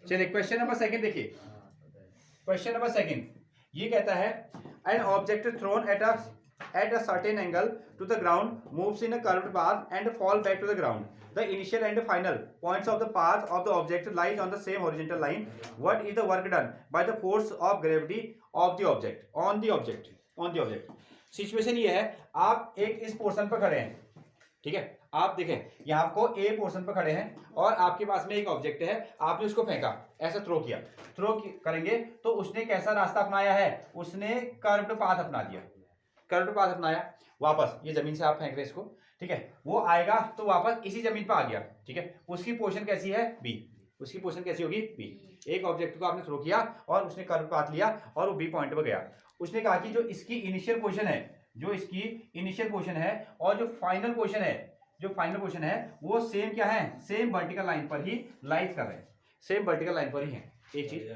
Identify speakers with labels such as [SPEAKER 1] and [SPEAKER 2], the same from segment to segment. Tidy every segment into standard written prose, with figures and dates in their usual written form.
[SPEAKER 1] चलिए question number second देखिए। Question number second ये कहता है an object thrown at a certain angle to the ground moves in a curved path and fall back to the ground. The initial and final points of the path of the object lies on the same horizontal line. What is the work done by the force of gravity of the object on the object. Situation ये है, आप एक इस portion पर खड़े हैं, ठीक है। आप देखें यहाँ आपको ए पोर्शन पर खड़े हैं और आपके पास में एक ऑब्जेक्ट है, आपने उसको फेंका, ऐसा करेंगे तो उसने कैसा रास्ता अपनाया है, उसने कर्व्ड पाथ अपना दिया, कर्व्ड पाथ अपनाया। वापस ये जमीन से आप फेंक रहे हैं इसको, ठीक है, वो आएगा तो वापस इसी जमीन पर आ गया, ठीक है। उसकी पोजीशन कैसी है, बी। उसकी पोजीशन कैसी होगी, बी। एक ऑब्जेक्ट को आपने थ्रो किया और उसने कर्व पाथ लिया और वो बी पॉइंट पर गया। उसने कहा कि जो इसकी इनिशियल पोजीशन है और जो फाइनल पोजीशन है वो सेम क्या है, सेम वर्टिकल लाइन पर ही लाइज कर रहे हैं, सेम वर्टिकल लाइन पर ही है। एक चीज,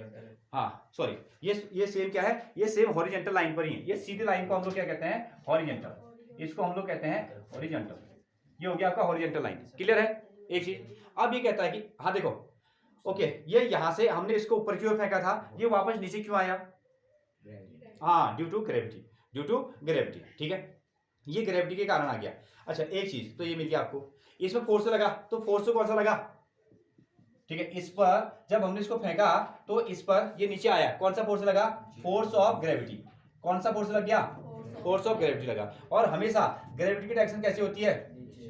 [SPEAKER 1] हाँ सॉरी, ये सेम क्या है, ये सेम हॉरिजॉन्टल लाइन पर ही है। ये सीधी लाइन को हम लोग क्या कहते हैं, हॉरिजॉन्टल। इसको हम लोग कहते हैं हॉरिजॉन्टल। ये हो गया आपका हॉरिजॉन्टल लाइन। क्लियर है एक चीज। अब ये कहता है कि हाँ देखो, ओके, ये यहां से हमने इसको ऊपर की ओर फेंका था, ये वापस नीचे क्यों आया, हाँ ड्यू टू ग्रेविटी, ठीक है, ये ग्रेविटी के कारण आ गया। अच्छा एक चीज, तो ये मिल गया आपको। इसमें फोर्स लगा, तो फोर्स कौन सा लगा, ठीक है, इस पर जब हमने इसको फेंका तो इस पर ये नीचे आया, कौन सा फोर्स लगा, फोर्स ऑफ ग्रेविटी। कौन सा फोर्स लग गया, फोर्स ऑफ ग्रेविटी लगा। और हमेशा ग्रेविटी की डायरेक्शन कैसी होती है,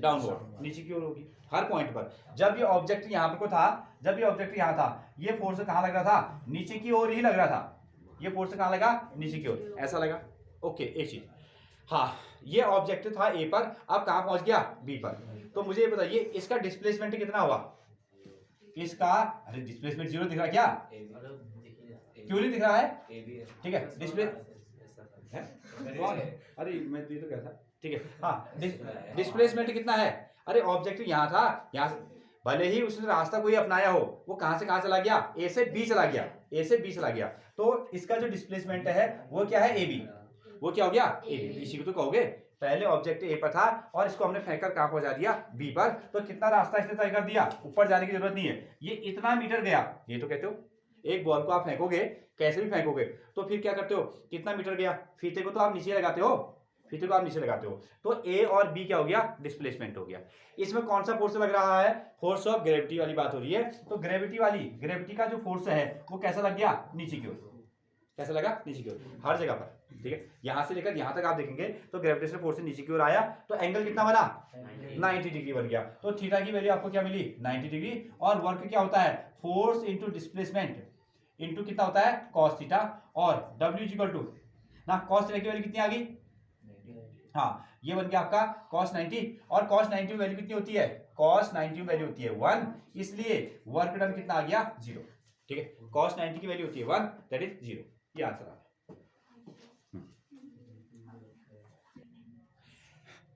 [SPEAKER 1] डाउनवर्ड, नीचे की ओर होगी हर पॉइंट पर। जब ये ऑब्जेक्ट यहाँ पर था, जब ये ऑब्जेक्ट यहाँ था, ये फोर्स कहाँ लग रहा था, नीचे की ओर ही लग रहा था। ये फोर्स कहाँ लगा, नीचे की ओर, ऐसा लगा। ओके एक चीज, हाँ ये ऑब्जेक्ट था ए पर, अब कहाँ पहुंच गया, बी पर। तो मुझे ये बताइए इसका डिस्प्लेसमेंट कितना हुआ, इसका, अरे डिस्प्लेसमेंट जीरो दिख रहा है क्या, क्यों नहीं दिख रहा है, ठीक है, डिस्प्ले अरे मैं तो कहता था, ठीक है, हाँ डिस्प्लेसमेंट कितना है, अरे ऑब्जेक्ट यहाँ था, यहाँ से भले ही उसने रास्ता कोई अपनाया हो, वो कहां से कहां चला गया, ए से बी चला गया, ए से बी चला गया। तो इसका जो डिस्प्लेसमेंट है वो क्या है, ए बी। वो क्या हो गया, ए बी। इसी को तो कहोगे, पहले ऑब्जेक्ट ए पर था और इसको हमने फेंककर कहां पहुंचा दिया, बी पर। तो कितना रास्ता इसने तय कर दिया, ऊपर जाने की जरूरत नहीं है, ये इतना मीटर गया। ये तो कहते हो एक बॉल को आप फेंकोगे, कैसे भी फेंकोगे, तो फिर क्या करते हो, कितना मीटर गया, फीते को तो आप नीचे लगाते हो, फीते को आप नीचे लगाते हो। तो ए और बी क्या हो गया, डिस्प्लेसमेंट हो गया। इसमें कौन सा फोर्स लग रहा है, फोर्स ऑफ ग्रेविटी वाली बात हो रही है। तो ग्रेविटी का जो फोर्स है वो कैसा लग गया, नीचे की ओर। कैसा लगा, नीचे की ओर, हर जगह पर, ठीक है। यहां से लेकर यहां तक आप देखेंगे तो ग्रेविटेशनल फोर्स से नीचे की ओर आया, तो एंगल कितना बना, 90 डिग्री बन गया। तो थीटा की वैल्यू आपको क्या मिली, 90 डिग्री। और वर्क क्या होता है, फोर्स इंटू डिस्प्लेसमेंट इंटू कितना होता है, कॉस थीटा। और W इक्वल टू ना, कॉस थीटा की वैल्यू कितनी आ गई, हाँ ये बन गया आपका cos 90। और cos 90 वैल्यू कितनी होती है, cos 90 वैल्यू होती है 1, इसलिए वर्क डन कितना आ गया, 0, ठीक है। cos 90 की वैल्यू होती है 1, दैट इज 0। ये आंसर आ गया,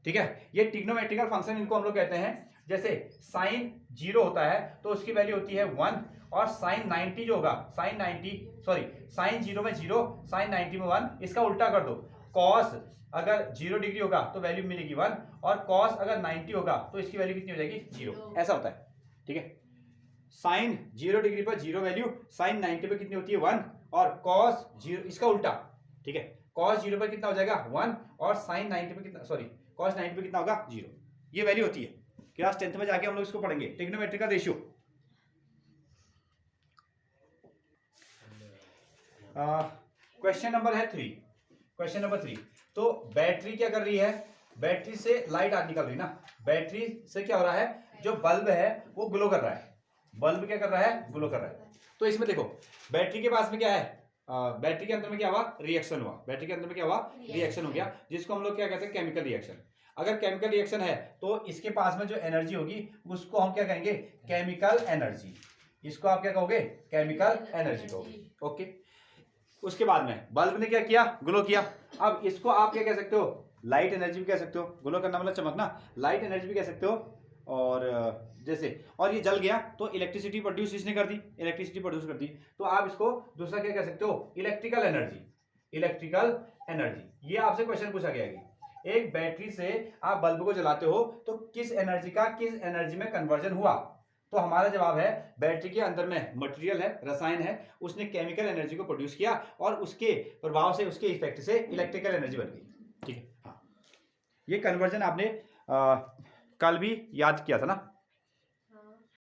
[SPEAKER 1] ठीक है। ये ट्रिग्नोमेट्रिकल फंक्शन इनको हम लोग कहते हैं। जैसे साइन 0 होता है तो उसकी वैल्यू होती है 1, और साइन 90 जो होगा, साइन 0 में 0, साइन 90 में 1, इसका उल्टा कर दो। कॉस अगर 0 डिग्री होगा तो वैल्यू मिलेगी 1, और कॉस अगर 90 होगा तो इसकी वैल्यू कितनी हो जाएगी, 0। ऐसा होता है, ठीक है। साइन 0 डिग्री पर 0 वैल्यू, साइन 90 पर कितनी होती है 1, और कॉस 0 इसका उल्टा, ठीक है, कॉस 0 पर कितना हो जाएगा 1, और साइन 90 पर कितना, कॉस 90 पर कितना होगा 0। ये वैल्यू होती है। क्लास 10th में जाके हम लोग इसको पढ़ेंगे, ट्रिग्नोमेट्रिक का रेशियो। क्वेश्चन नंबर है 3। क्वेश्चन नंबर 3, तो बैटरी क्या कर रही है, बैटरी से लाइट आ निकल रही ना, बैटरी से क्या हो रहा है, जो बल्ब है वो ग्लो कर रहा है, बल्ब क्या कर रहा है, ग्लो कर रहा है। तो इसमें देखो बैटरी के पास में क्या है, बैटरी के अंदर में क्या हुआ, रिएक्शन हुआ, बैटरी के अंदर में क्या हुआ, रिएक्शन हो गया, जिसको हम लोग क्या कहते हैं, केमिकल रिएक्शन। अगर केमिकल रिएक्शन है तो इसके पास में जो एनर्जी होगी उसको हम क्या कहेंगे, केमिकल एनर्जी। इसको आप क्या कहोगे, केमिकल एनर्जी कहोगे, ओके। उसके बाद में बल्ब ने क्या किया, ग्लो किया। अब इसको आप क्या कह सकते हो, लाइट एनर्जी भी कह सकते हो, ग्लो करना मतलब चमकना, लाइट एनर्जी भी कह सकते हो। और जैसे, और ये जल गया तो इलेक्ट्रिसिटी प्रोड्यूस इसने कर दी, इलेक्ट्रिसिटी प्रोड्यूस कर दी, तो आप इसको दूसरा क्या कह सकते हो, इलेक्ट्रिकल एनर्जी, इलेक्ट्रिकल एनर्जी। ये आपसे क्वेश्चन पूछा गया है, एक बैटरी से आप बल्ब को जलाते हो तो किस एनर्जी का किस एनर्जी में कन्वर्जन हुआ। तो हमारा जवाब है बैटरी के अंदर में मटेरियल है, रसायन है, उसने केमिकल एनर्जी को प्रोड्यूस किया और उसके प्रभाव से, उसके इफेक्ट से इलेक्ट्रिकल एनर्जी बन गई। ठीक है, हाँ, ये कन्वर्जन आपने कल भी याद किया था ना।